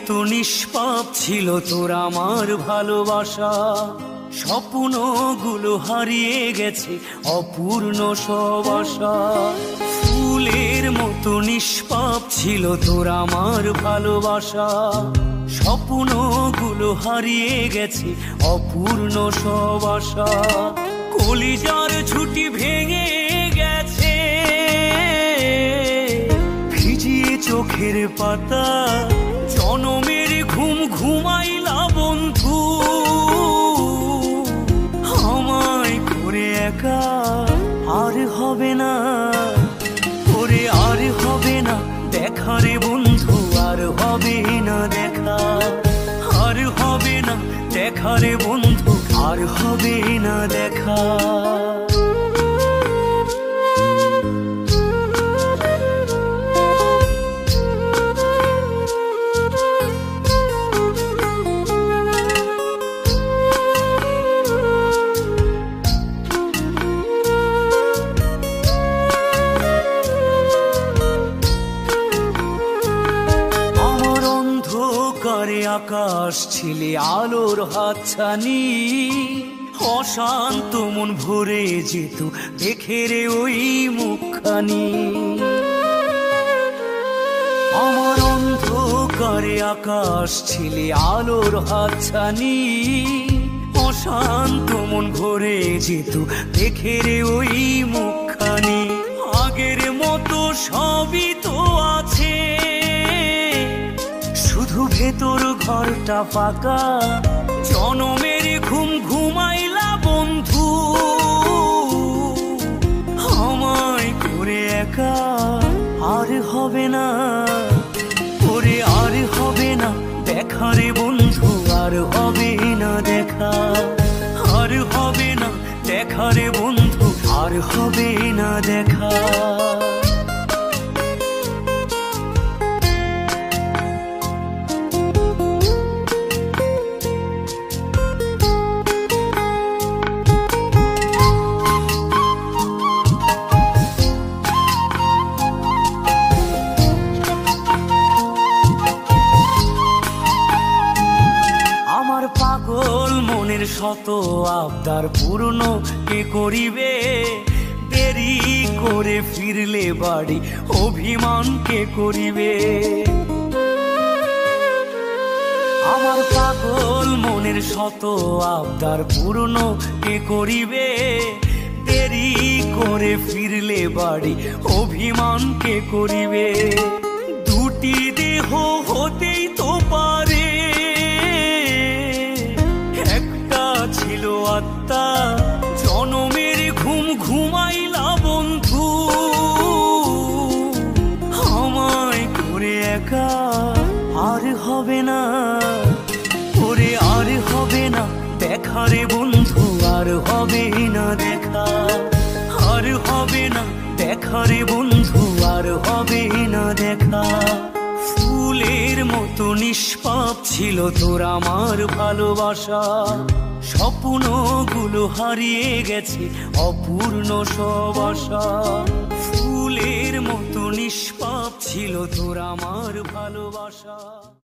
মতো নিষ্পাপ ছিল তোর আমার ভালোবাসা, স্বপ্নগুলো হারিয়ে গেছে অপূর্ণ সব আশা। ফুলের মতো নিষ্পাপ ছিল তোর আমার ভালোবাসা, স্বপ্নগুলো হারিয়ে গেছে অপূর্ণ সব আশা। কলিজার ঝুঁটি ভেঙে গেছে ভিজিয়ে চোখের পাতা, জনমের ঘুম ঘুমাইলা বন্ধু আমায় করে একা। আর হবে না ওরে, আর হবে না দেখা রে বন্ধু, আর হবে না দেখা, আর হবে না দেখা রে বন্ধু, আর হবে না দেখা। আকাশ ছিলে আলোর হাতছানি, অশান্ত মন ভরে যেত দেখে রে ওই মুখখানি। আমার অন্ধকারে আকাশ ছিলে আলোর হাতছানি, অশান্ত মন ভরে যেত দেখে রে ওই মুখখানি। আগের মতো সবই তো আছে, শুধু ভেতর ঘরটা ফাঁকা, জনমের ঘুম ঘুমাইলা বন্ধু আমায় করে একা। আর হবে না ওরে, আর হবে না দেখা রে বন্ধু, আর হবে না দেখা, আর হবে না দেখা রে বন্ধু, আর হবে না দেখা। পাগল মনের শত আবদার পূর্ণ কে করিবে, দেরি করে ফিরলে বাড়ি অভিমান কে করিবে। আমার পাগল মনের শত আবদার পূর্ণ কে করিবে, দেরি করে ফিরলে বাড়ি অভিমান কে করিবে। দুটি দেহ হতেই তো পারে, ছিল আত্মা, জনমের ঘুম ঘুমাইলা বন্ধু আমায় করে একা। আর হবে না ওরে, আর হবে না দেখা রে বন্ধু, আর হবে না দেখা, আর হবে না দেখা রে বন্ধু, আর হবে না দেখা। ফুলের মতো নিষ্পাপ ছিল তোর আমার ভালোবাসা, স্বপ্নগুলো হারিয়ে গেছে অপূর্ণ সব আশা। ফুলের মতো নিষ্পাপ ছিল তোর আমার ভালোবাসা।